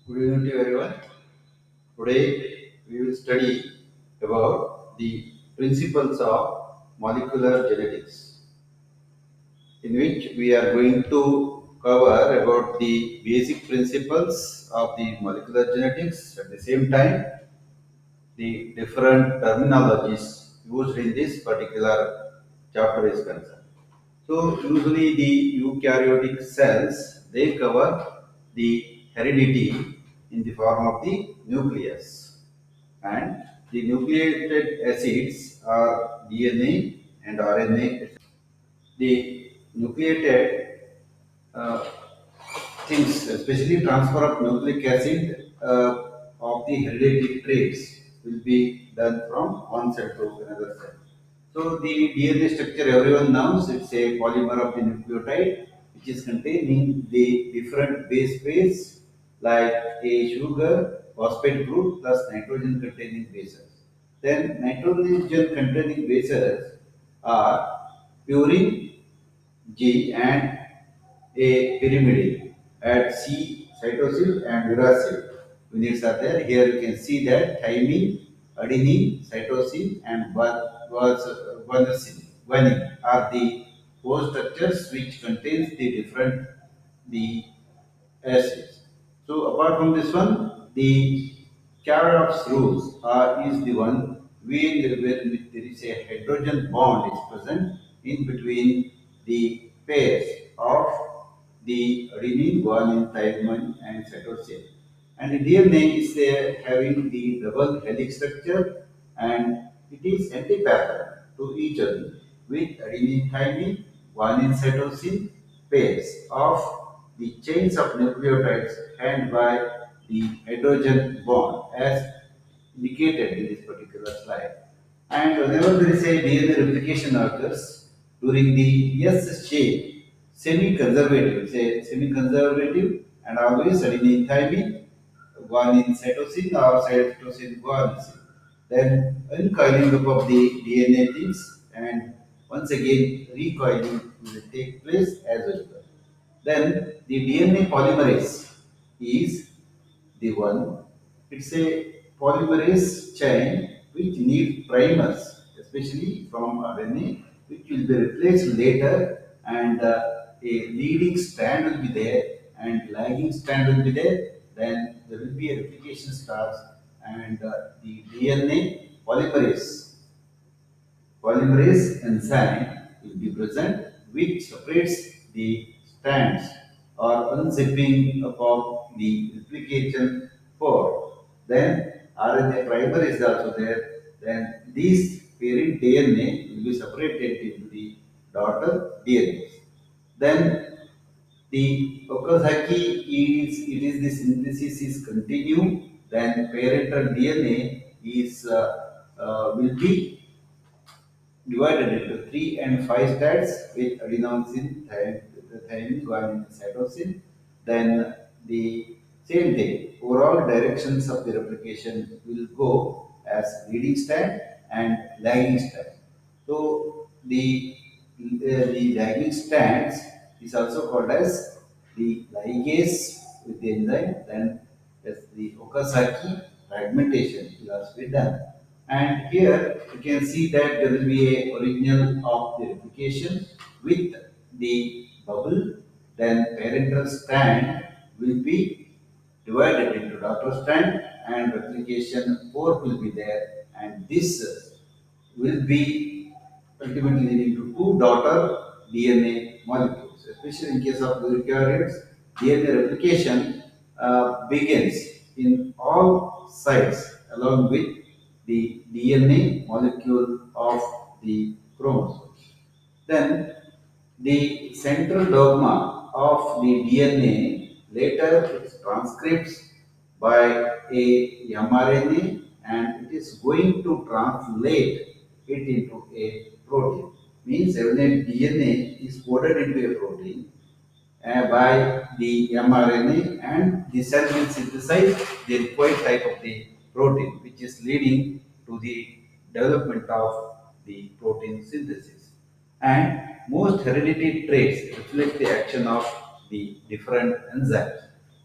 Good evening to everyone. Today we will study about the principles of molecular genetics, in which we are going to cover about the basic principles of the molecular genetics. At the same time, the different terminologies used in this particular chapter is concerned. So usually the eukaryotic cells, they cover the heredity in the form of the nucleus, and the nucleated acids are DNA and RNA. The nucleated uh, things, especially transfer of nucleic acid of the hereditary traits, will be done from one cell to another cell. So the DNA structure everyone knows, it's a polymer of the nucleotide which is containing the different base pairs like a sugar phosphate group plus nitrogen containing bases. Then nitrogen containing bases are purine G and a pyrimidine at C cytosine and uracil units are there. Here you can see that thymine, adenine, cytosine and guanine are the core structures which contains the different the acids. So apart from this one, the Charnock's rules is the one where there is a hydrogen bond is present in between the pairs of the adenine, guanine, thymine, and cytosine. And the DNA is having the double helix structure, and it is antiparallel to each other with adenine, thymine, guanine, cytosine pairs of the chains of nucleotides held by the hydrogen bond as indicated in this particular slide. And whenever there is a DNA replication occurs during the S shape, semi-conservative, say semi-conservative and always adenine thymine, guanine cytosine or cytosine guanine. Then uncoiling up of the DNA things and once again recoiling will take place as well. Then the DNA polymerase is the one. It's a polymerase chain which needs primers, especially from RNA, which will be replaced later, and a leading strand will be there and lagging strand will be there. Then there will be a replication starts, and the DNA polymerase enzyme will be present which separates the strands or unzipping of the replication pore. Then RNA primer is also there. Then these parent DNA will be separated into the daughter DNA. Then the Okazaki it is the synthesis is continue. Then parental DNA is will be divided into 3 and 5 states with adenosine, thymine, guanine, and cytosine. Then the same thing, overall directions of the replication will go as leading strand and lagging strand. So the lagging strands is also called as the ligase with the enzyme. Then as the Okazaki fragmentation will also be done. And here you can see that there will be a original of the replication with the bubble. Then parental strand will be divided into daughter strand and replication fork will be there. And this will be ultimately leading to two daughter DNA molecules. Especially in case of eukaryotes, DNA replication begins in all sites along with the DNA molecule of the chromosomes. Then the central dogma of the DNA later it transcripts by a mRNA and it is going to translate it into a protein. Means when a DNA is coded into a protein by the mRNA and the cell will synthesize the required type of the protein, which is leading to the development of the protein synthesis. And most hereditary traits reflect the action of the different enzymes.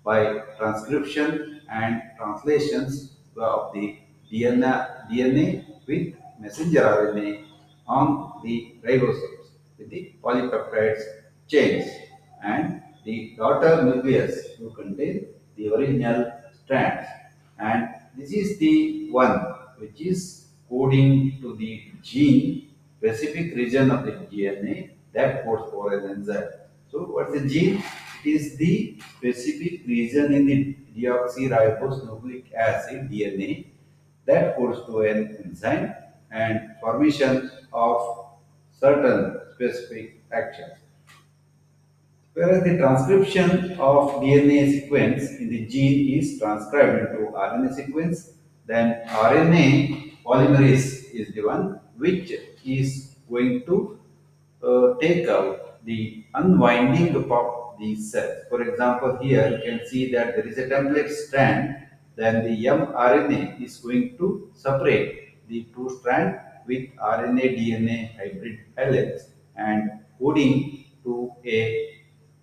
by transcription and translations of the DNA with messenger RNA on the ribosomes with the polypeptides chains and the daughter nucleus to contain the original strands. And this is the one which is coding to the gene specific region of the DNA that codes for an enzyme. So what's the gene? It is the specific region in the deoxyribose nucleic acid DNA that codes to an enzyme and formation of certain specific actions. Whereas the transcription of DNA sequence in the gene is transcribed into RNA sequence, then RNA polymerase is the one which is going to take out the unwinding of these cells. For example, here you can see that there is a template strand, then the mRNA is going to separate the two strands with RNA DNA hybrid helix and coding to a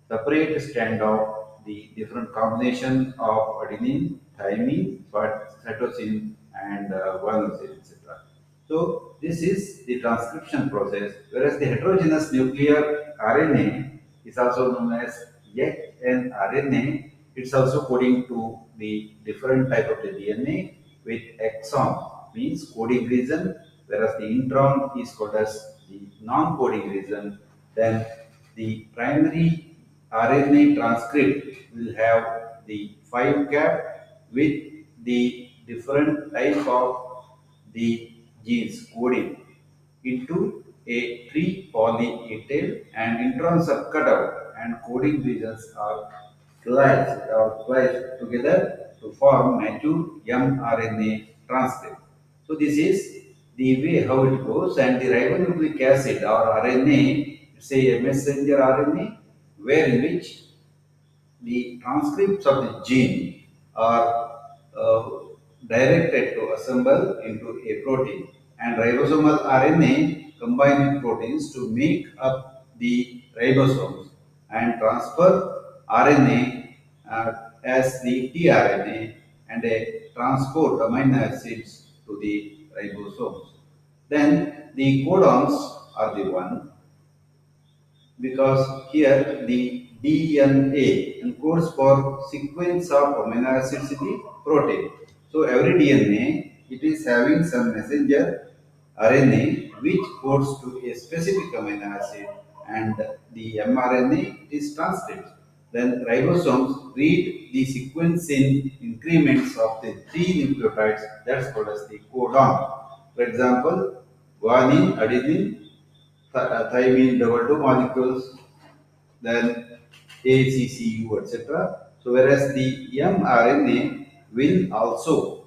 separate strand of the different combination of adenine, thymine, cytosine, and guanosine, etc. So this is the transcription process, whereas the heterogeneous nuclear RNA is also known as yet an RNA. It's also coding to the different type of the DNA with exon means coding region, whereas the intron is called as the non-coding region. Then the primary RNA transcript will have the 5 cap with the different type of the genes coding into a 3 poly A tail and introns are cut out and coding regions are spliced together to form mature mRNA transcript. So this is the way how it goes, and the ribonucleic acid or RNA, say a messenger RNA, where in which the transcripts of the gene are directed to assemble into a protein, and ribosomal RNA combine with proteins to make up the ribosomes and transfer RNA as the tRNA and a transport amino acids to the ribosomes. Then the codons are the one, because here the DNA encodes for sequence of amino acids in the protein. So every DNA it is having some messenger RNA which codes to a specific amino acid, and the mRNA is transcript. Then ribosomes read the sequence in increments of the three nucleotides, that's called as the codon. For example, guanine, adenine, thymine double two molecules, then ACCU, etc. So whereas the mRNA will also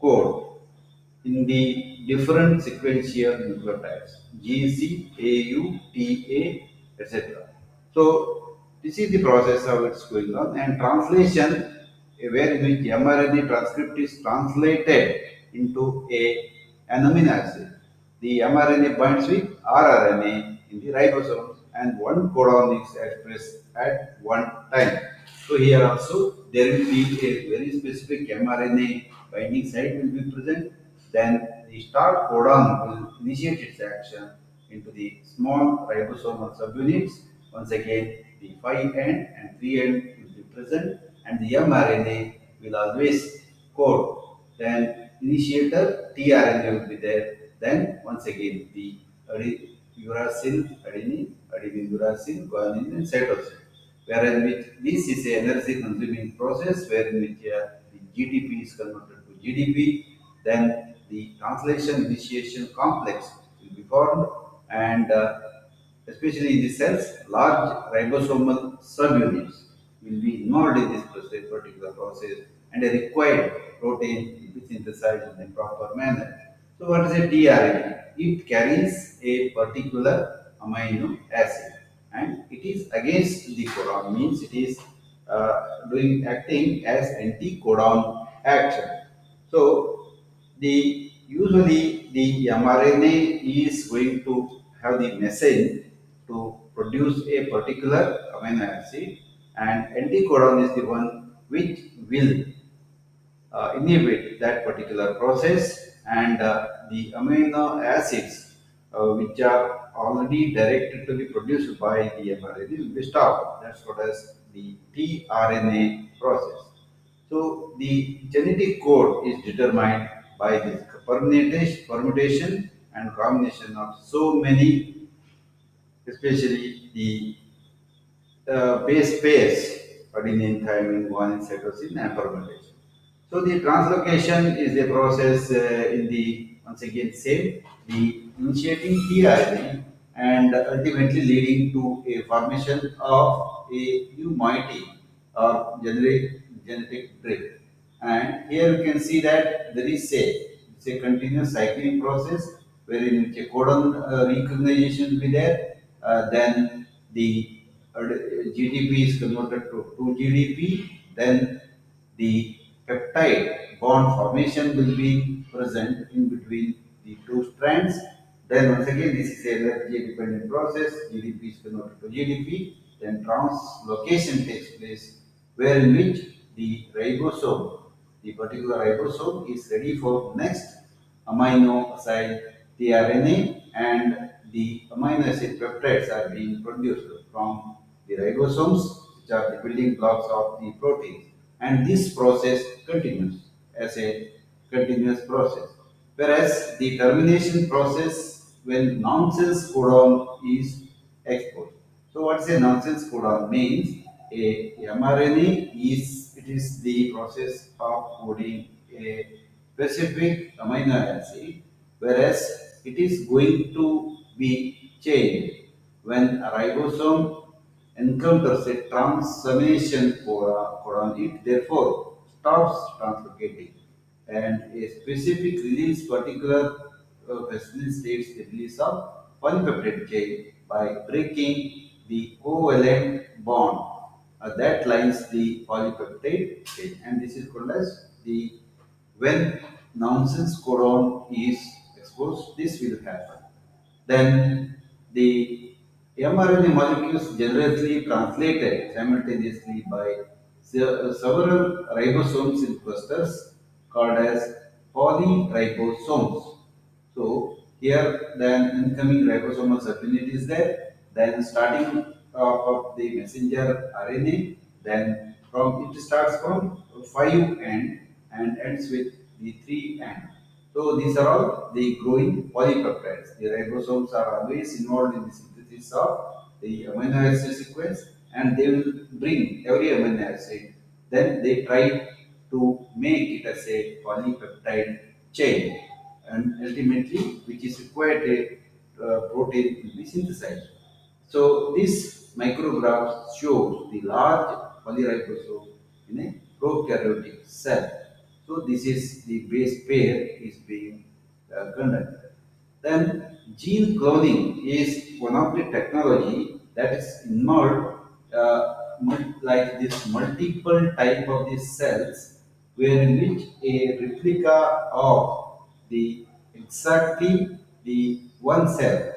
code in the different sequential nucleotides GC, AU, TA, etc. So this is the process how it's going on, and translation where in which mRNA transcript is translated into an amino acid. The mRNA binds with rRNA in the ribosomes, and one codon is expressed at one time. So here also there will be a very specific mRNA binding site will be present. Then the start codon will initiate its action into the small ribosomal subunits. Once again, the 5' and 3' will be present, and the mRNA will always code. Then initiator tRNA will be there. Then once again the uracil, adenine, adenine uracil, guanine, and cytosine. Wherein which this is a energy consuming process wherein which the GDP is converted to GDP, then the translation initiation complex will be formed, and especially in the cells, large ribosomal subunits will be involved in this particular process, and a required protein will be synthesized in a proper manner. So what is a tRNA? It carries a particular amino acid, and it is against the codon, means it is doing acting as anti-codon action. So the usually the mRNA is going to have the message to produce a particular amino acid, and anticodon is the one which will inhibit that particular process, and the amino acids which are already directed to be produced by the mRNA will be stopped. That's what is the tRNA process. So the genetic code is determined by this permutation and combination of so many, especially the base pairs, adenine, thymine, guanine, cytosine, and fermentation. So the translocation is a process in the, once again same, the initiating tRNA and ultimately leading to a formation of a new moiety or genetic drift. And here you can see that there is it's a continuous cycling process wherein which a codon recognition will be there. Then the GDP is converted to 2 GDP. Then the peptide bond formation will be present in between the two strands. Then once again, this is a energy dependent process. GDP is converted to GDP. Then translocation takes place, where in which the ribosome, the particular ribosome, is ready for next amino acid tRNA, and the amino acid peptides are being produced from the ribosomes, which are the building blocks of the protein. And this process continues as a continuous process. Whereas the termination process, when nonsense codon is exposed. So what is a nonsense codon means? A mRNA is, it is the process of coding a specific amino acid, whereas it is going to be changed when a ribosome encounters a transformation codon. It therefore stops translocating, and a specific release particular facilitates the release of polypeptide chain by breaking the covalent bond that lines the polypeptide chain, and this is called as the, when nonsense codon is exposed, this will happen. Then the mRNA molecules generally translated simultaneously by several ribosomes in clusters called as polyribosomes. So here then incoming ribosomal subunit is there, then starting of the messenger RNA, then from it starts from 5 end and ends with the 3 end. So these are all the growing polypeptides. The ribosomes are always involved in the synthesis of the amino acid sequence, and they will bring every amino acid. Then they try to make it as a polypeptide chain, and ultimately, which is required a protein will be synthesized. So this micrograph shows the large polyribosome in a prokaryotic cell. So this is the base pair is being conducted. Then gene cloning is one of the technology that is involved, like this multiple type of these cells, where in which a replica of the exactly the one cell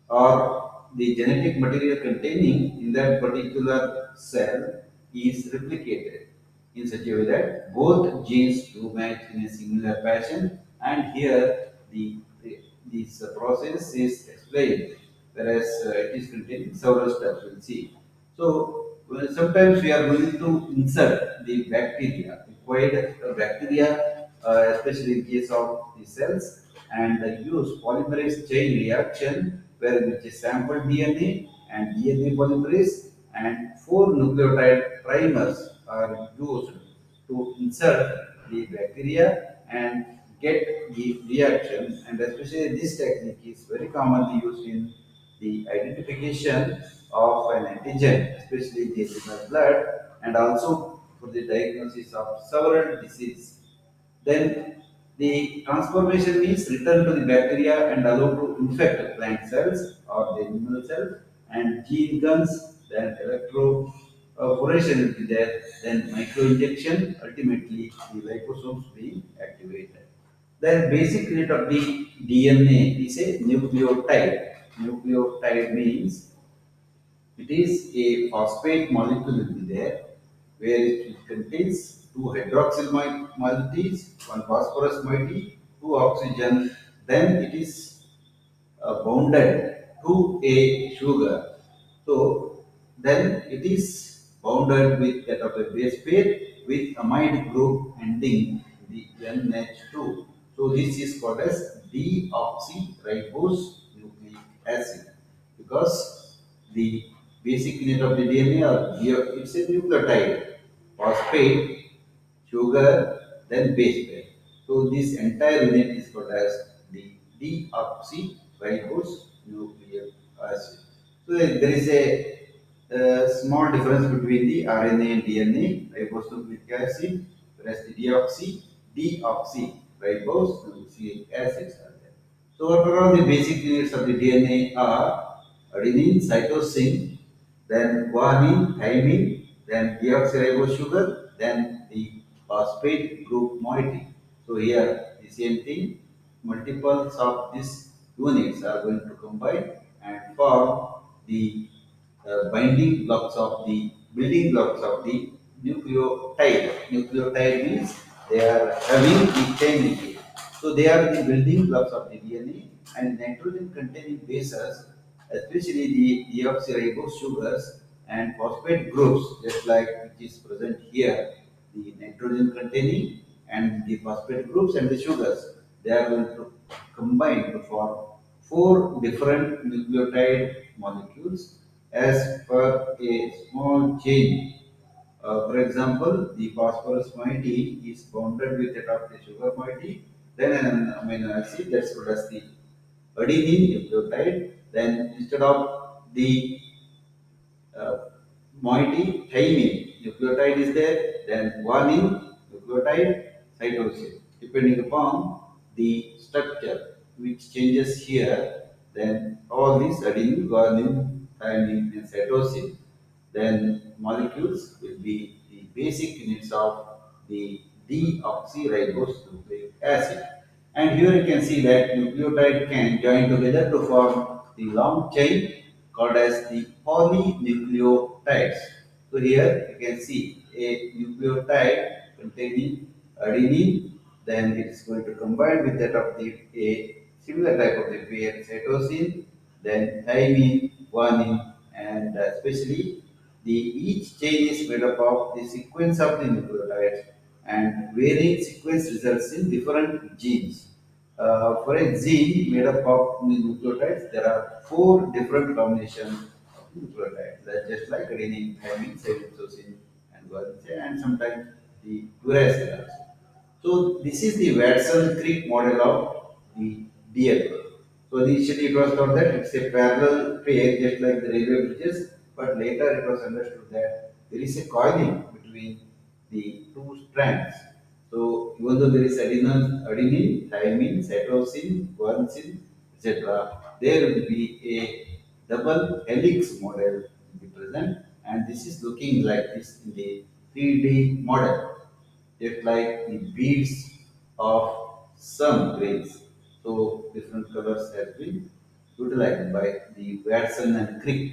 or the genetic material containing in that particular cell is replicated in such a way that both genes do match in a similar fashion, and here this process is explained, whereas it is containing several steps, we'll see. So sometimes we are going to insert the bacteria, required bacteria, especially in case of the cells, and use polymerase chain reaction, where which is sample DNA and DNA polymerase and 4 nucleotide primers are used to insert the bacteria and get the reaction. And especially this technique is very commonly used in the identification of an antigen, especially in the human blood, and also for the diagnosis of several diseases. Then the transformation means return to the bacteria and allow to infect plant cells or the animal cells, and gene guns, then electroporation will be there, then micro-injection, ultimately the liposomes being activated. The basic unit of the DNA is a nucleotide. Nucleotide means it is a phosphate molecule will be there, where it contains two hydroxyl moieties, one phosphorus moiety, two oxygen. Then it is bounded to a sugar. So then it is bounded with that of a base pair with amide group ending the NH2. So this is called as deoxyribose nucleic acid because the basic unit of the DNA it's a nucleotide, phosphate, sugar, then base pair. So this entire unit is called as the deoxyribose nucleic acid. So there is a small difference between the RNA and DNA, ribose nucleic acid, whereas the deoxyribose nucleic acids are there. So overall the basic units of the DNA are adenine, cytosine, then guanine, thymine, then deoxyribose sugar, then the phosphate group moiety. So here the same thing, multiples of these units are going to combine and form the binding blocks of the building blocks of the nucleotide. Nucleotide means they are having the chain linkage. So they are the building blocks of the DNA and nitrogen containing bases, especially the deoxyribose sugars and phosphate groups, just like which is present here, the nitrogen containing and the phosphate groups and the sugars. They are going to combine to form four different nucleotide molecules as per a small chain. For example, the phosphorus moiety is bounded with that of the sugar moiety, then an amino acid that's called as the adenine nucleotide. Then instead of the uh, moiety, thymine nucleotide is there, then guanine nucleotide, cytosine. Depending upon the structure which changes here, then all these adenine, guanine, thymine, and cytosine, then molecules will be the basic units of the deoxyribose nucleic acid. And here you can see that nucleotide can join together to form the long chain called as the polynucleotides. So here you can see a nucleotide containing adenine, then it is going to combine with that of the a similar type of the pair cytosine, then thymine, guanine, and especially the each chain is made up of the sequence of the nucleotides and varying sequence results in different genes. For a gene made up of nucleotides, there are four different combinations of nucleotides. That's just like adenine, thymine, cytosine, and guanine, and sometimes the uracil also. So this is the Watson-Crick model of the DNA. So initially it was thought that it's a parallel pair just like the railway bridges, but later it was understood that there is a coiling between the two strands. So even though there is adenine, thymine, cytosine, guanosine, etc., there will be a double helix model will be present, and this is looking like this in the 3D model, just like the beads of some grains. So different colors have been utilized by the Watson and Crick.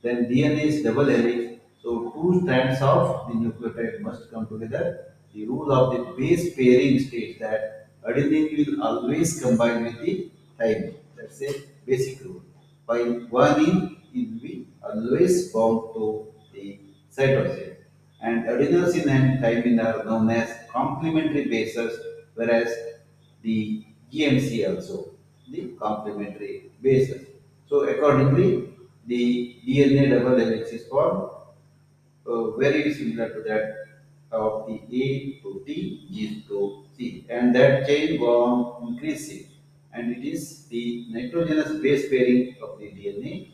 Then DNA is double helix, so two strands of the nucleotide must come together. The rule of the base pairing states that adenine will always combine with the thymine. That's a basic rule. While guanine will be always bound to the cytosine. And adenosine and thymine are known as complementary bases, whereas the GMC also the complementary bases. So accordingly, the DNA double helix is formed very similar to that of the A to T, G to C, and that chain go on increasing, and it is the nitrogenous base pairing of the DNA.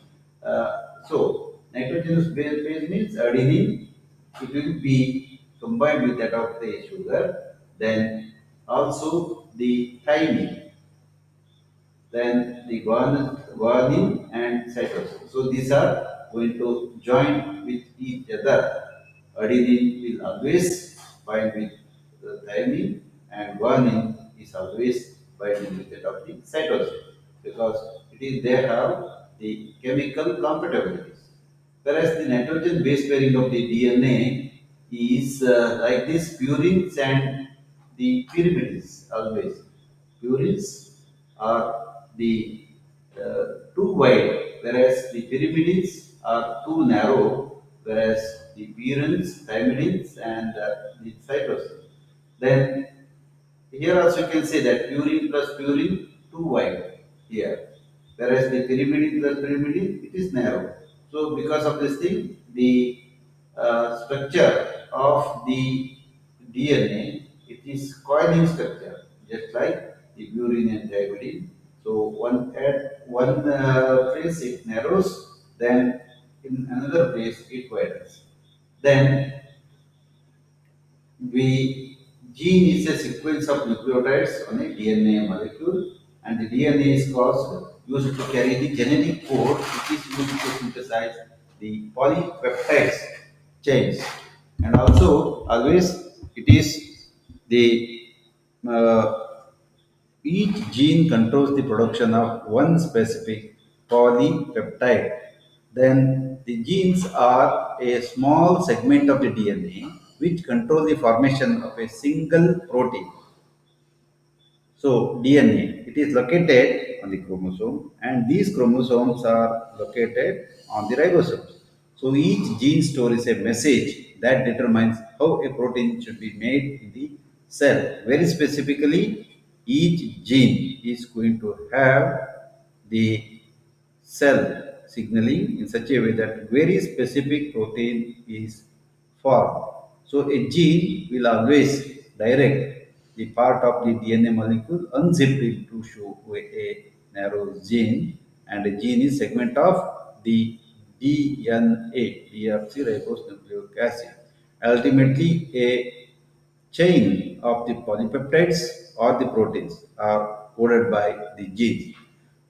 So nitrogenous base pair means adenine, it will be combined with that of the sugar, then also the thymine, then the guanine and cytosine. So these are going to join with each other. Adenine will always bind with the thymine, and guanine is always binding with that of the cytosine because it is they have the chemical compatibilities. Whereas the nitrogen base pairing of the DNA is like this purines and the pyrimids always. Purines are the too wide, whereas the pyrimids are too narrow, whereas the purines, thymidines, and the cytosine. Then here also you can say that purine plus purine too wide here, whereas the pyrimidine plus pyrimidine it is narrow. So because of this thing, the structure of the DNA it is coiling structure, just like the purine and thymidine. So one at one place it narrows, then in another place it widens. Then we gene is a sequence of nucleotides on a DNA molecule, and the DNA is caused used to carry the genetic code which is used to synthesize the polypeptides chains. And also always it is the uh, each gene controls the production of one specific polypeptide. Then the genes are a small segment of the DNA which control the formation of a single protein. So DNA, it is located on the chromosome and these chromosomes are located on the ribosomes. So each gene stores a message that determines how a protein should be made in the cell. Very specifically, each gene is going to have the cell signaling in such a way that very specific protein is formed. So a gene will always direct the part of the DNA molecule unzipped to show a narrow gene, and a gene is segment of the DNA, deoxyribonucleic acid. Ultimately, a chain of the polypeptides or the proteins are coded by the genes.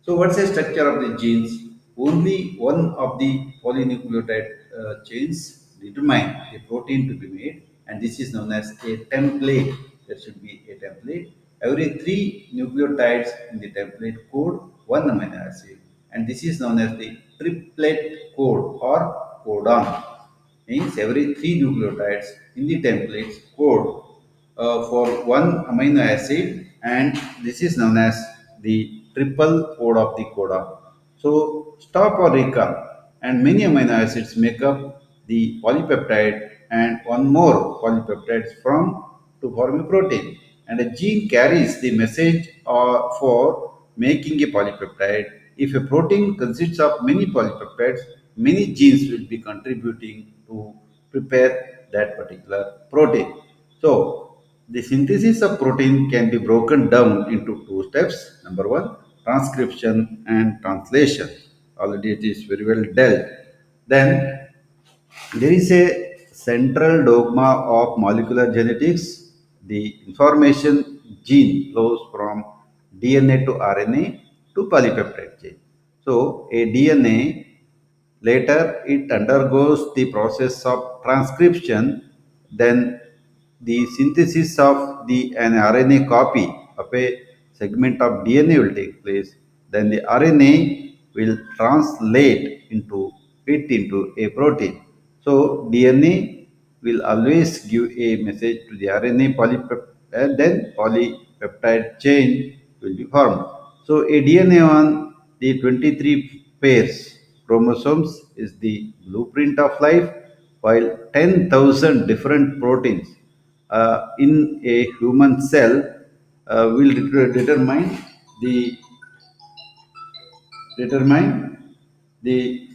So, what's the structure of the genes? Only one of the polynucleotide chains determine the protein to be made, and this is known as a template. There should be a template. Every three nucleotides in the template code one amino acid, and this is known as the triplet code or codon. Means every three nucleotides in the templates code for one amino acid, and this is known as the triple code of the codon. So stop or recall, and many amino acids make up the polypeptide and one more polypeptides from to form a protein. And a gene carries the message for making a polypeptide. If a protein consists of many polypeptides, many genes will be contributing to prepare that particular protein. So, the synthesis of protein can be broken down into two steps. Number one, transcription and translation. Already it is very well dealt. Then there is a central dogma of molecular genetics. The information gene flows from DNA to RNA to polypeptide chain. So, a DNA later it undergoes the process of transcription, then the synthesis of an RNA copy of a segment of DNA will take place. Then the RNA will translate into a protein. So DNA will always give a message to the RNA polypeptide, and then polypeptide chain will be formed. So a DNA on the 23 pairs chromosomes is the blueprint of life, while 10,000 different proteins in a human cell will the determine the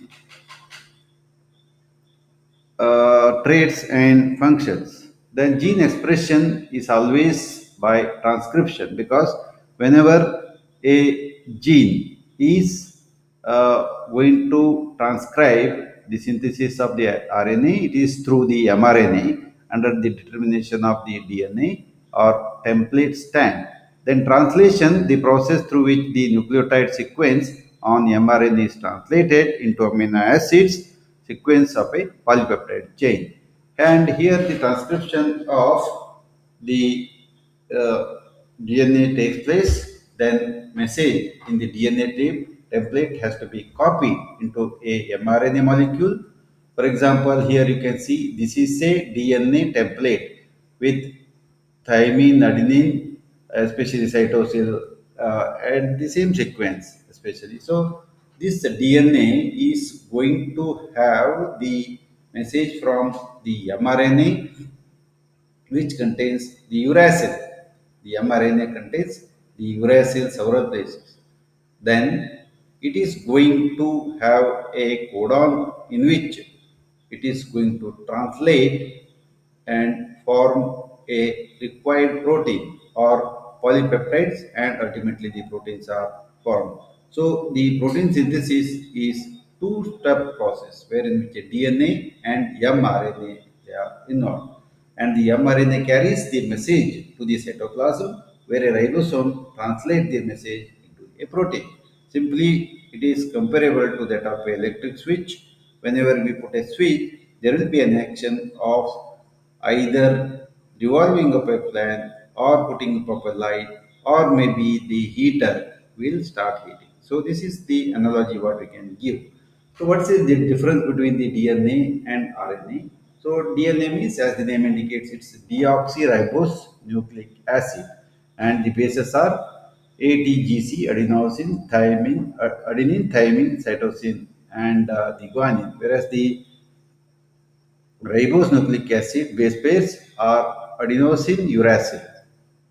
traits and functions. Then gene expression is always by transcription, because whenever a gene is going to transcribe the synthesis of the RNA, it is through the mRNA under the determination of the DNA or template stand. Then translation, the process through which the nucleotide sequence on mRNA is translated into amino acids sequence of a polypeptide chain. And here the transcription of the uh, DNA takes place, then message in the DNA template has to be copied into a mRNA molecule, For example, here you can see this is a DNA template with thymine, adenine, especially cytosine, and the same sequence, especially. So, this DNA is going to have the message from the mRNA, which contains the uracil. The mRNA contains the uracil several places. Then it is going to have a codon in which it is going to translate and form a required protein or polypeptides, and ultimately the proteins are formed. So the protein synthesis is two-step process wherein which a DNA and mRNA they are involved, and the mRNA carries the message to the cytoplasm where a ribosome translates the message into a protein. Simply, it is comparable to that of an electric switch. Whenever we put a switch, there will be an action of either revolving up a fan or putting up a light, or maybe the heater will start heating. So this is the analogy what we can give. So what is the difference between the DNA and RNA? So DNA means, as the name indicates, it's deoxyribose nucleic acid, and the bases are ATGC, adenosine, thymine, adenine, thymine, cytosine, and the guanine. Whereas the ribose nucleic acid base pairs are adenosine uracil.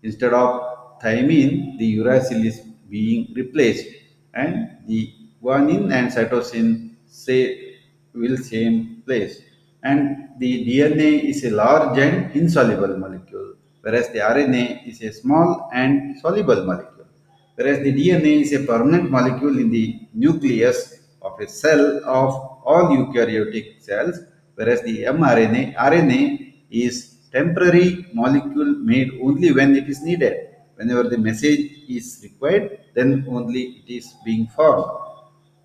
Instead of thymine, the uracil is being replaced, and the guanine and cytosine say will same place. And the DNA is a large and insoluble molecule, whereas the RNA is a small and soluble molecule. Whereas the DNA is a permanent molecule in the nucleus of a cell of all eukaryotic cells, whereas the mRNA, RNA is temporary molecule made only when it is needed. Whenever the message is required, then only it is being formed.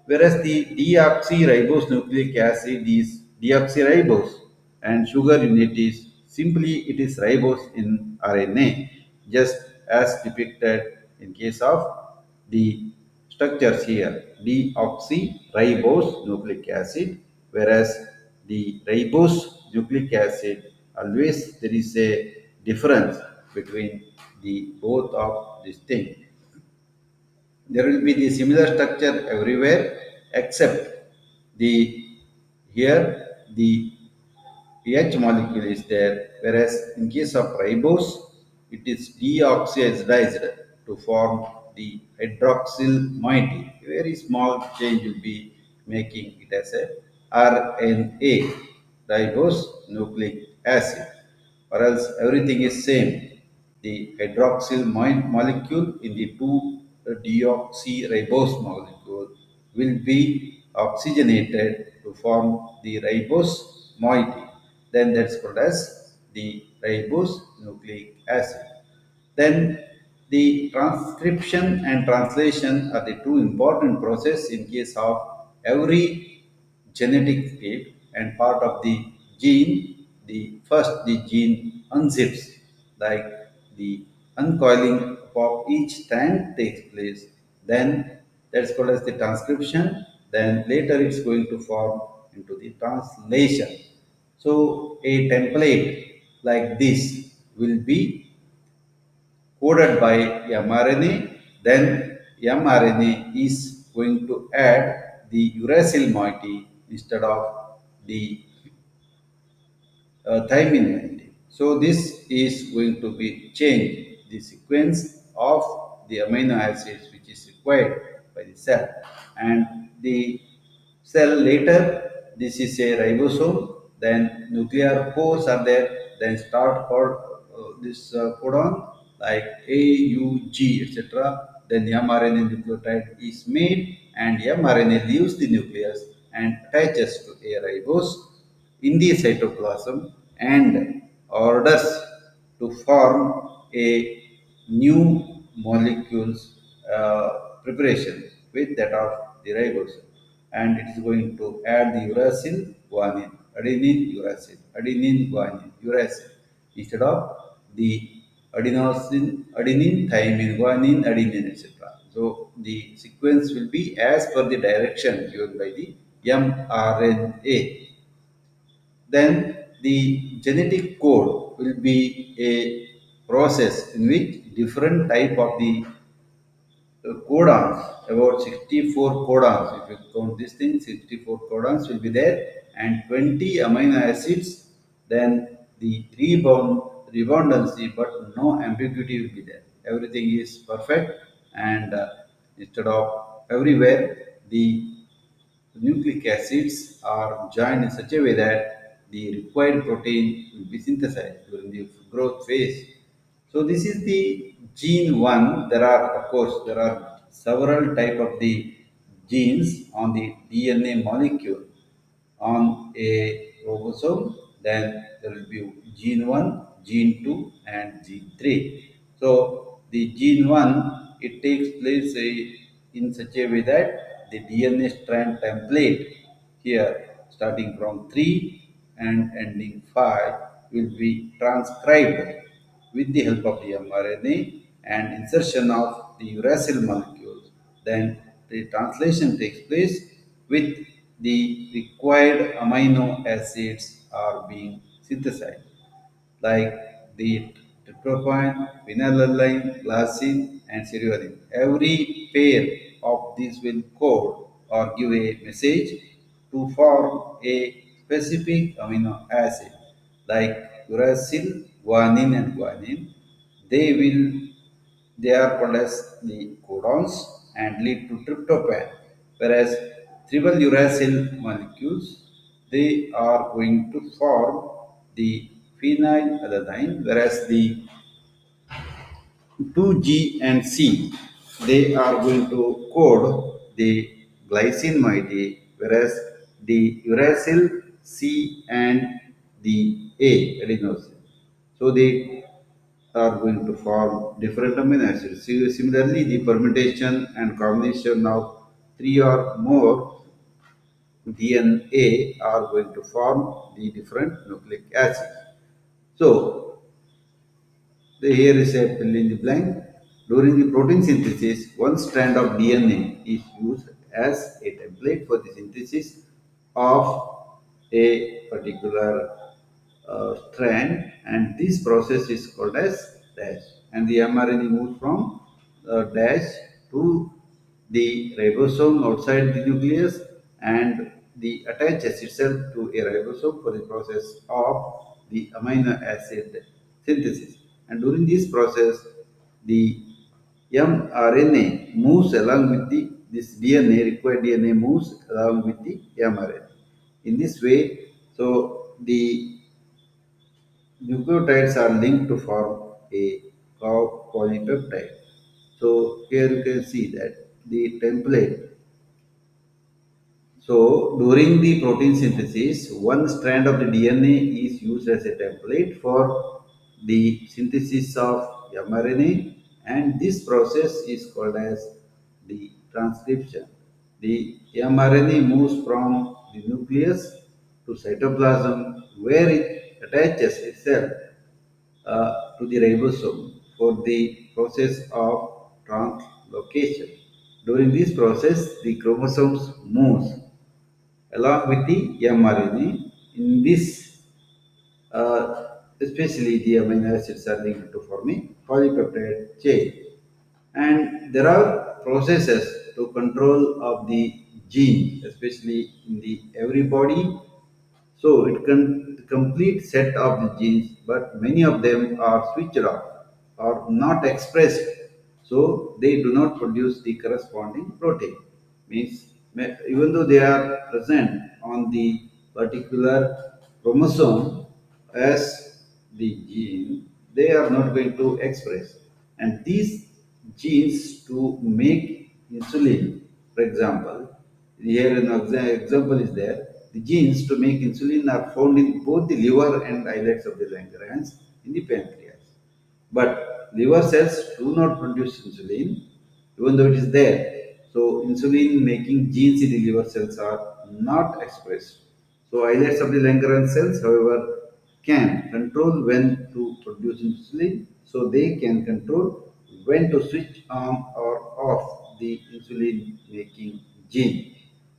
Whereas the deoxyribose nucleic acid is deoxyribose, and sugar unit is simply it is ribose in RNA, just as depicted in case of the structures here, deoxyribose nucleic acid, whereas the ribose nucleic acid, always there is a difference between the both of these things. There will be the similar structure everywhere, except the here the H molecule is there, whereas in case of ribose it is deoxidized to form the hydroxyl moiety. A very small change will be making it as a RNA, ribose nucleic acid, or else everything is same. The hydroxyl molecule in the two deoxyribose molecule will be oxygenated to form the ribose moiety. Then that's called as the ribose nucleic acid. Then the transcription and translation are the two important process in case of every genetic state and part of the gene. The first the gene unzips, like the uncoiling of each strand takes place. Then that's called as the transcription. Then later it's going to form into the translation. So a template like this will be coded by mRNA. Then mRNA is going to add the uracil moiety instead of the thymine moiety. So this is going to be changed the sequence of the amino acids which is required by the cell, and the cell later, this is a ribosome, then nuclear pores are there, then start called this codon like AUG, etc. Then mRNA nucleotide is made, and mRNA leaves the nucleus and attaches to a ribose in the cytoplasm and orders to form a new molecules preparation with that of the ribosome, and it is going to add the uracil guanine, adenine uracil, adenine guanine uracil instead of the adenosine, adenine thymine guanine adenine, etc. So the sequence will be as per the direction given by the mRNA. Then the genetic code will be a process in which different type of the codons, about 64 codons. If you count this thing, 64 codons will be there, and 20 amino acids. Then the redundancy, but no ambiguity will be there. Everything is perfect, and instead of everywhere, the nucleic acids are joined in such a way that the required protein will be synthesized during the growth phase. So this is the gene one. There are, of course, there are several type of the genes on the DNA molecule on a chromosome. Then there will be gene 1, gene 2, and gene 3. So the gene 1, it takes place in such a way that the DNA strand template here, starting from 3 and ending 5, will be transcribed with the help of the mRNA and insertion of the uracil molecules. Then the translation takes place with the required amino acids are being synthesized, like the tryptophan, phenylalanine, glycine, and cereulin. Every pair of these will code or give a message to form a specific amino acid, like uracil, guanine, and guanine. They will they are called as the codons and lead to tryptophan, whereas triple uracil molecules, they are going to form the phenylalanine, whereas the 2G and C, they are going to code the glycine moiety, whereas the uracil, C, and the A, adenosine. So they are going to form different amino acids. Similarly, the permutation and combination of three or more DNA are going to form the different nucleic acid. So, here is a fill in the blank. During the protein synthesis, one strand of DNA is used as a template for the synthesis of a particular strand, and this process is called as dash. And the mRNA moves from dash to the ribosome outside the nucleus, and the attaches itself to a ribosome for the process of the amino acid synthesis. And during this process, the mRNA moves along with the this DNA, required DNA moves along with the mRNA. In this way, so the nucleotides are linked to form a polypeptide. So here you can see that the template. So during the protein synthesis, one strand of the DNA is used as a template for the synthesis of mRNA, and this process is called as the transcription. The mRNA moves from the nucleus to cytoplasm, where it attaches itself to the ribosome for the process of translocation. During this process, the chromosomes moves along with the mRNA. In this, especially the amino acids are linked to form a polypeptide chain. And there are processes to control of the gene, especially in the every body. So it can complete set of the genes, but many of them are switched off or not expressed. So they do not produce the corresponding protein. Means even though they are present on the particular chromosome as the gene, they are not going to express. And these genes to make insulin, for example, here an example is there. The genes to make insulin are found in both the liver and islets of the Langerhans in the pancreas. But liver cells do not produce insulin, even though it is there. So insulin making genes in the liver cells are not expressed. So islets of the Langerhans cells, however, can control when to produce insulin, so they can control when to switch on or off the insulin making gene.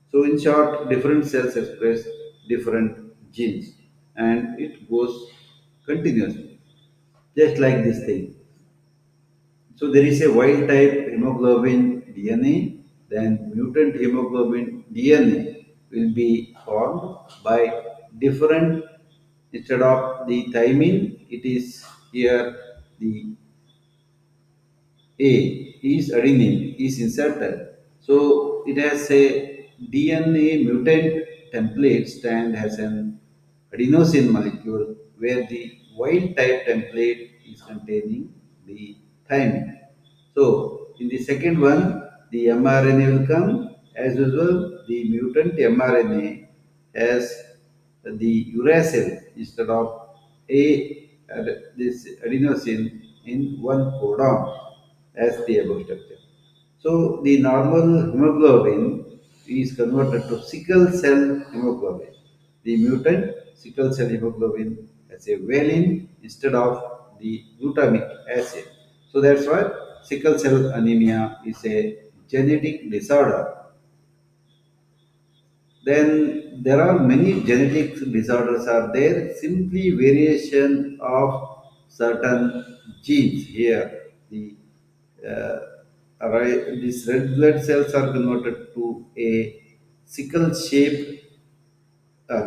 So in short, different cells express different genes. and it goes continuously, just like this thing. So there is a wild type hemoglobin DNA, then mutant hemoglobin DNA will be formed by different, instead of the thymine, it is here the A is adenine is inserted. So it has a DNA mutant template strand has an adenosine molecule where the wild type template is containing the thymine. So in the second one, the mRNA will come. As usual, the mutant mRNA has the uracil instead of this adenosine in one codon as the above structure. So the normal hemoglobin is converted to sickle cell hemoglobin. The mutant sickle cell hemoglobin has a valine instead of the glutamic acid. So that's why sickle cell anemia is a genetic disorder. Then there are many genetic disorders are there, simply variation of certain genes here. Uh, these red blood cells are converted to a sickle shaped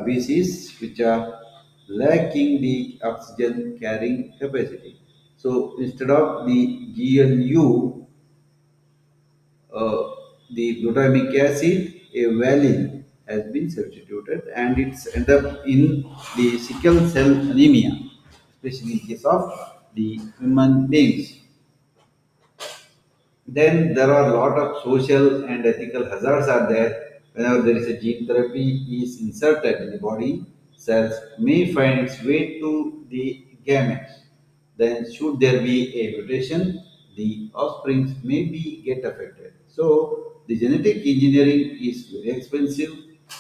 species which are lacking the oxygen carrying capacity. So instead of the GLU, uh, the glutamic acid, a valine has been substituted, and it's end up in the sickle cell anemia, especially in case of the human beings. Then there are a lot of social and ethical hazards are there. Whenever there is a gene therapy is inserted in the body, cells may find its way to the gametes. Then should there be a mutation, the offsprings may be get affected. So the genetic engineering is very expensive,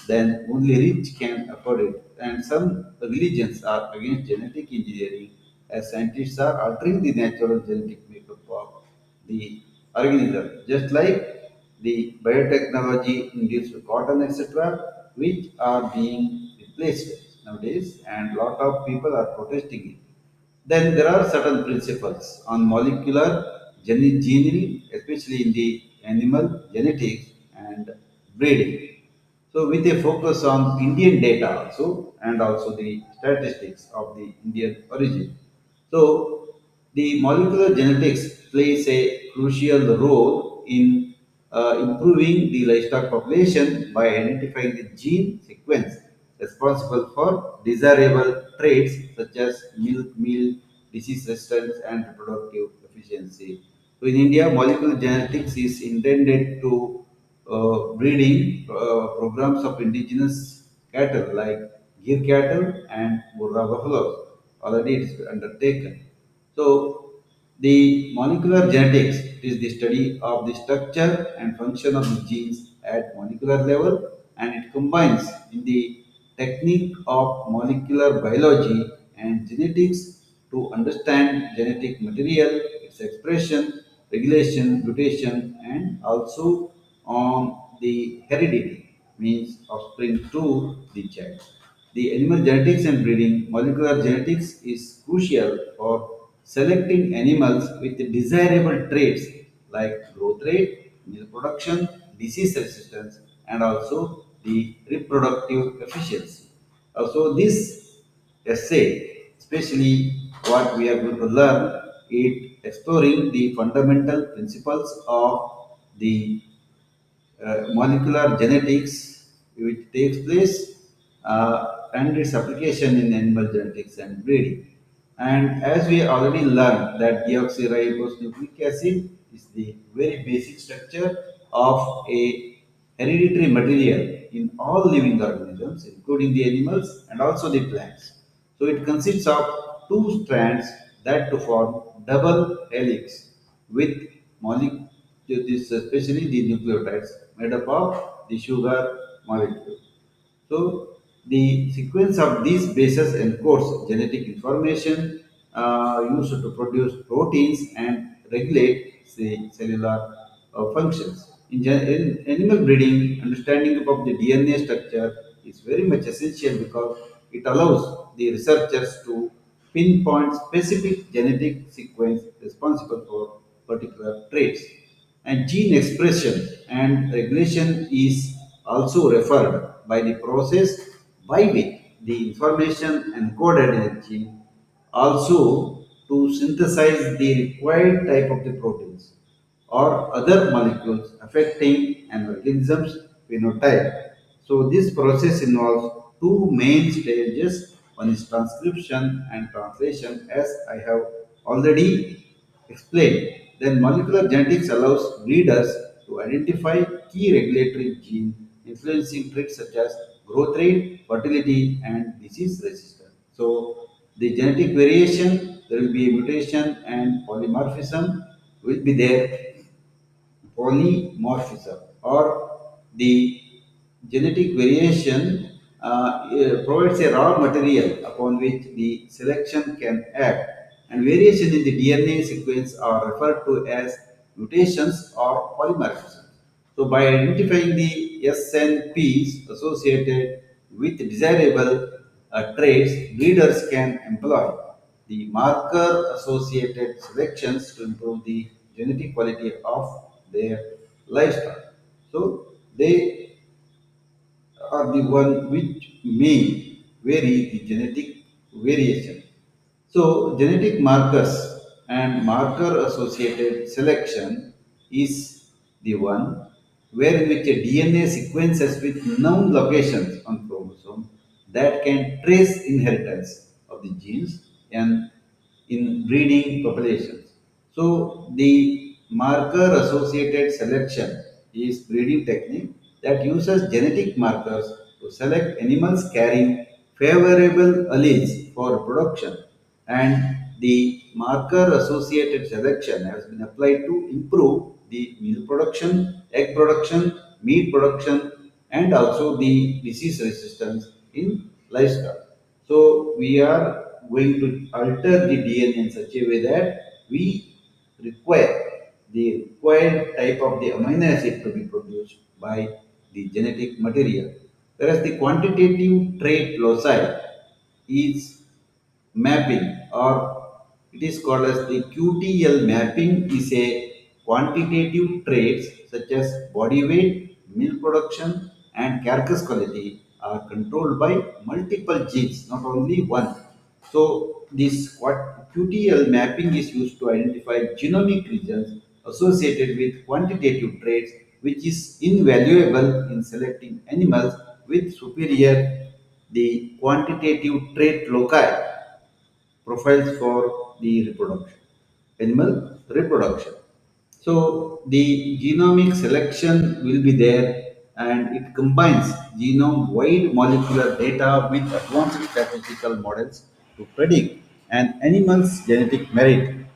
then only rich can afford it. And some religions are against genetic engineering as scientists are altering the natural genetic makeup of the organism, just like the biotechnology induced cotton, etc., which are being replaced nowadays, and lot of people are protesting it. Then there are certain principles on molecular engineering, especially in the animal genetics and breeding. So with a focus on Indian data also and also the statistics of the Indian origin. So the molecular genetics plays a crucial role in improving the livestock population by identifying the gene sequence responsible for desirable traits such as milk meal, disease resistance, and reproductive efficiency. So in India, molecular genetics is intended to breeding programs of indigenous cattle like Gir cattle and Burra buffaloes. Already it is undertaken. So the molecular genetics is the study of the structure and function of the genes at molecular level, and it combines in the technique of molecular biology and genetics to understand genetic material, its expression, regulation, mutation, and also on the heredity, means offspring to the child. The animal genetics and breeding, molecular genetics is crucial for selecting animals with desirable traits like growth rate, milk production, disease resistance, and also the reproductive efficiency. So this essay, especially what we are going to learn, it exploring the fundamental principles of the molecular genetics which takes place and its application in animal genetics and breeding. And as we already learned that deoxyribose nucleic acid is the very basic structure of a hereditary material in all living organisms, including the animals and also the plants. So it consists of two strands that to form double helix with molecule, this especially the nucleotides made up of the sugar molecule. So the sequence of these bases encodes genetic information used to produce proteins and regulate the cellular functions. In animal breeding, understanding about the DNA structure is very much essential because it allows the researchers to pinpoint specific genetic sequence responsible for particular traits. And gene expression and regulation is also referred by the process by which the information encoded in a gene also to synthesize the required type of the proteins or other molecules affecting an organism's phenotype. So this process involves two main stages. One is transcription and translation, as I have already explained. Then molecular genetics allows readers to identify key regulatory genes influencing traits such as growth rate, fertility, and disease resistance. So the genetic variation, there will be a mutation and polymorphism will be there. Polymorphism or the genetic variation provides a raw material upon which the selection can act, and variation in the DNA sequence are referred to as mutations or polymorphism. So by identifying the SNPs associated with desirable traits, breeders can employ the marker associated selections to improve the genetic quality of their livestock. So they are the one which may vary the genetic variation. So genetic markers and marker associated selection is the one where in which a DNA sequences with known locations on chromosome that can trace inheritance of the genes and in breeding populations. So the marker associated selection is breeding technique that uses genetic markers to select animals carrying favorable alleles for reproduction, and the marker associated selection has been applied to improve the milk production, egg production, meat production, and also the disease resistance in livestock. So we are going to alter the DNA in such a way that we require the required type of the amino acid to be produced by the genetic material. Whereas the quantitative trait loci is mapping, or it is called as the QTL mapping, is a quantitative traits such as body weight, milk production, and carcass quality are controlled by multiple genes, not only one. So this what QTL mapping is used to identify genomic regions associated with quantitative traits, which is invaluable in selecting animals with superior the quantitative trait loci profiles for the reproduction, animal reproduction. So the genomic selection will be there, and it combines genome wide molecular data with advanced statistical models to predict an animal's genetic merit,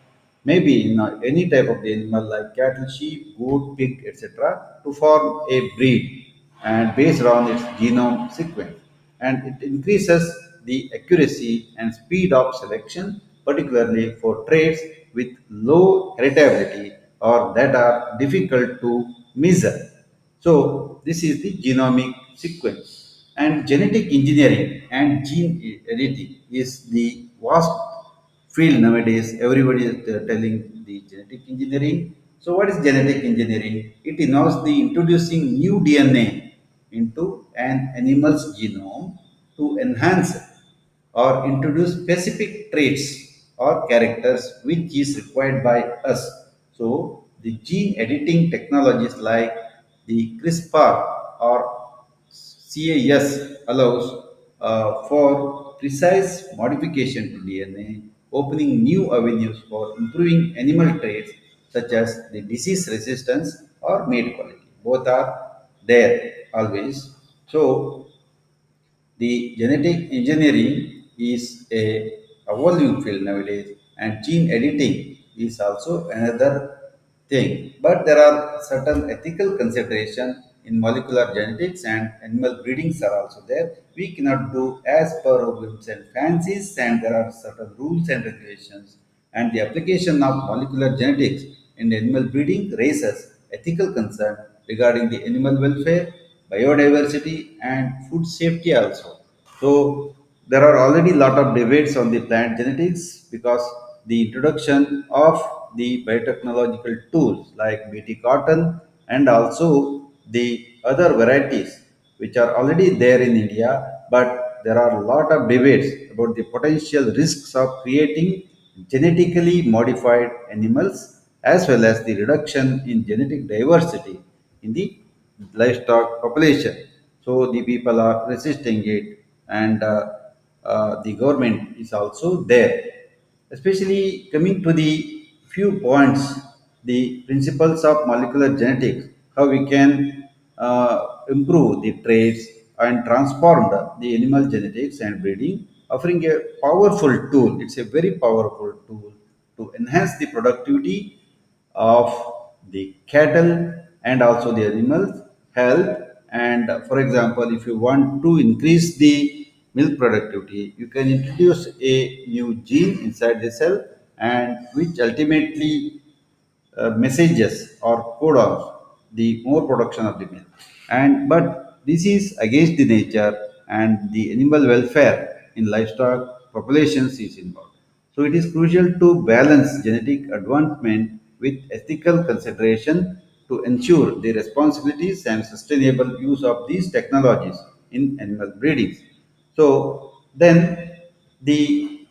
maybe in any type of the animal like cattle, sheep, goat, pig, etc., to form a breed and based on its genome sequence. And it increases the accuracy and speed of selection, particularly for traits with low heritability or that are difficult to measure. So this is the genomic sequence. And genetic engineering and gene editing is the vast field nowadays. Everybody is telling the genetic engineering. So what is genetic engineering? It involves the introducing new DNA into an animal's genome to enhance or introduce specific traits or characters which is required by us. So the gene editing technologies like the CRISPR or CAS allows for precise modification to DNA, opening new avenues for improving animal traits such as the disease resistance or meat quality. Both are there always. So the genetic engineering is a evolving field nowadays, and gene editing is also another thing. But there are certain ethical considerations in molecular genetics, and animal breedings are also there. We cannot do as per our whims and fancies, and there are certain rules and regulations. And the application of molecular genetics in animal breeding raises ethical concern regarding the animal welfare, biodiversity, and food safety also. So there are already a lot of debates on the plant genetics because the introduction of the biotechnological tools like BT cotton and also the other varieties which are already there in India, but there are a lot of debates about the potential risks of creating genetically modified animals as well as the reduction in genetic diversity in the livestock population. So the people are resisting it, and the government is also there. Especially coming to the few points, the principles of molecular genetics, how we can improve the traits and transform the animal genetics and breeding, offering a powerful tool. It's a very powerful tool to enhance the productivity of the cattle and also the animals health. And for example, if you want to increase the milk productivity, you can introduce a new gene inside the cell, and which ultimately messages or codons the more production of the milk. And but this is against the nature, and the animal welfare in livestock populations is involved. So it is crucial to balance genetic advancement with ethical consideration to ensure the responsibilities and sustainable use of these technologies in animal breeding. So then the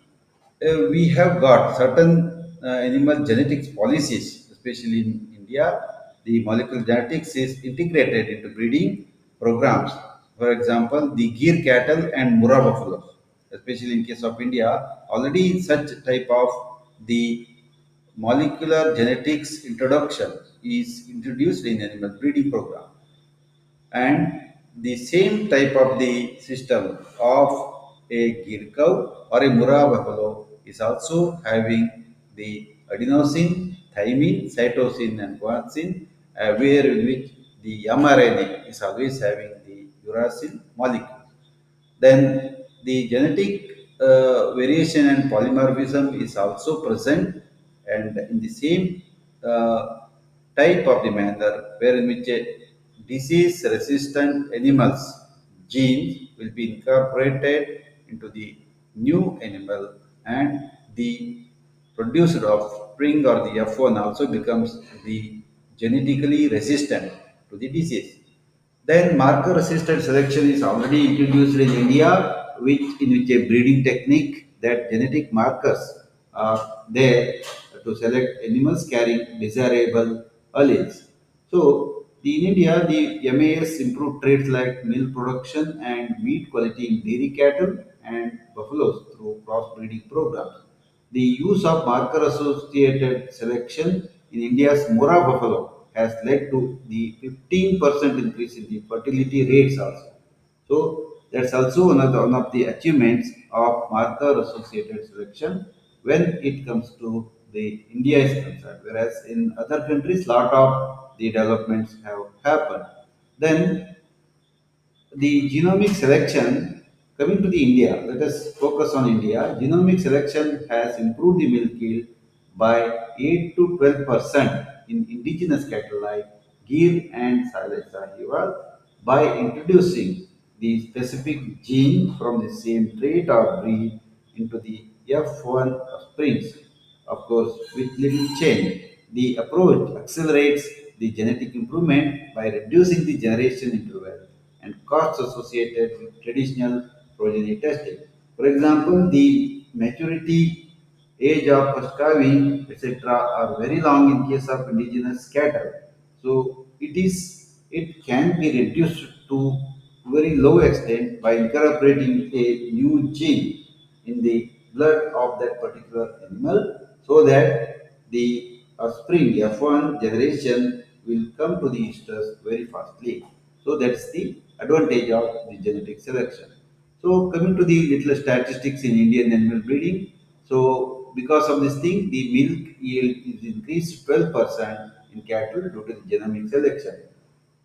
we have got certain animal genetics policies, especially in India. The molecular genetics is integrated into breeding programs. For example, the Gir cattle and Murrah buffaloes, especially in case of India, already such type of the molecular genetics introduction is introduced in animal breeding program. And the same type of the system of a Gir cow or a Murrah buffalo is also having the adenosine, thymine, cytosine, and guanine, where in which the mRNA is always having the uracil molecule. Then the genetic variation and polymorphism is also present, and in the same type of the manner where in which a disease resistant animals genes will be incorporated into the new animal, and the produced offspring or the F1 also becomes the genetically resistant to the disease. Then marker assisted selection is already introduced in India, in which a breeding technique that genetic markers are there to select animals carrying desirable alleles. So in India, the MAS improved traits like milk production and meat quality in dairy cattle and buffaloes through crossbreeding programs. The use of marker associated selection in India's Mora buffalo has led to the 15% increase in the fertility rates also. So that's also one of the achievements of marker associated selection when it comes to the India is concerned, whereas in other countries lot of the developments have happened. Then the genomic selection, coming to the India, let us focus on India. Genomic selection has improved the milk yield by 8 to 12% in indigenous cattle like Gir and Silage Sahiwal by introducing the specific gene from the same trait or breed into the F1 springs. Of course, with little change, the approach accelerates the genetic improvement by reducing the generation interval and costs associated with traditional progeny testing. For example, the maturity age of first calving, etc., are very long in case of indigenous cattle. So it can be reduced to very low extent by incorporating a new gene in the blood of that particular animal, so that the offspring F1 generation will come to the easters very fastly. So that's the advantage of the genetic selection. So coming to the little statistics in Indian animal breeding, so because of this thing, the milk yield is increased 12% in cattle due to the genomic selection.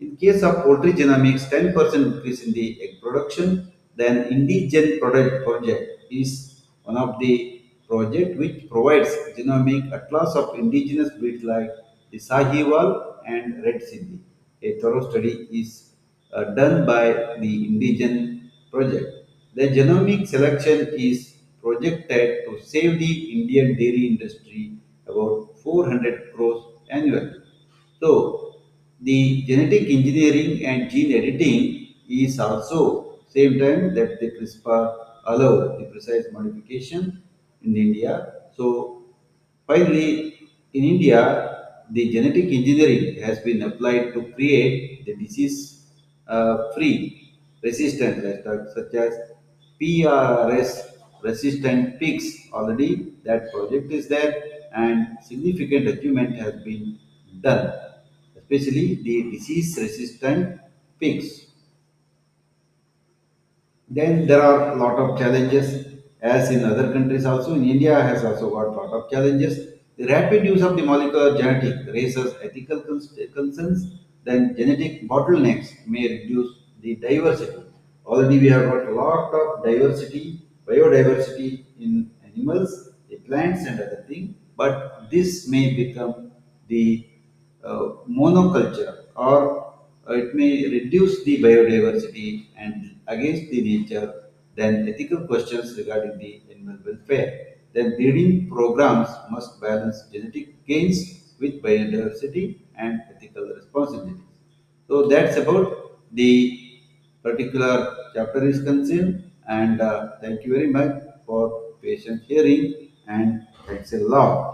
In case of poultry genomics, 10% increase in the egg production. Then indigen project is one of the project which provides genomic atlas of indigenous breeds like the Sahiwal and Red Sindhi. A thorough study is done by the indigen project. The genomic selection is projected to save the Indian dairy industry about 400 crores annually. So, the genetic engineering and gene editing is also same time that the CRISPR allow the precise modification in India. So, finally, in India, the genetic engineering has been applied to create the disease free resistant livestock such as PRRS resistant pigs. Already that project is there and significant achievement has been done, especially the disease resistant pigs. Then there are a lot of challenges, as in other countries also. In India has also got a lot of challenges. The rapid use of the molecular genetic raises ethical concerns. Then genetic bottlenecks may reduce the diversity. Already we have got a lot of diversity, biodiversity in animals, the plants and other things. But this may become the monoculture, or it may reduce the biodiversity and against the nature. Then ethical questions regarding the animal welfare. Then breeding programs must balance genetic gains with biodiversity and ethical responsibilities. So that's about the particular chapter is concerned, and thank you very much for patient hearing, and thanks a lot.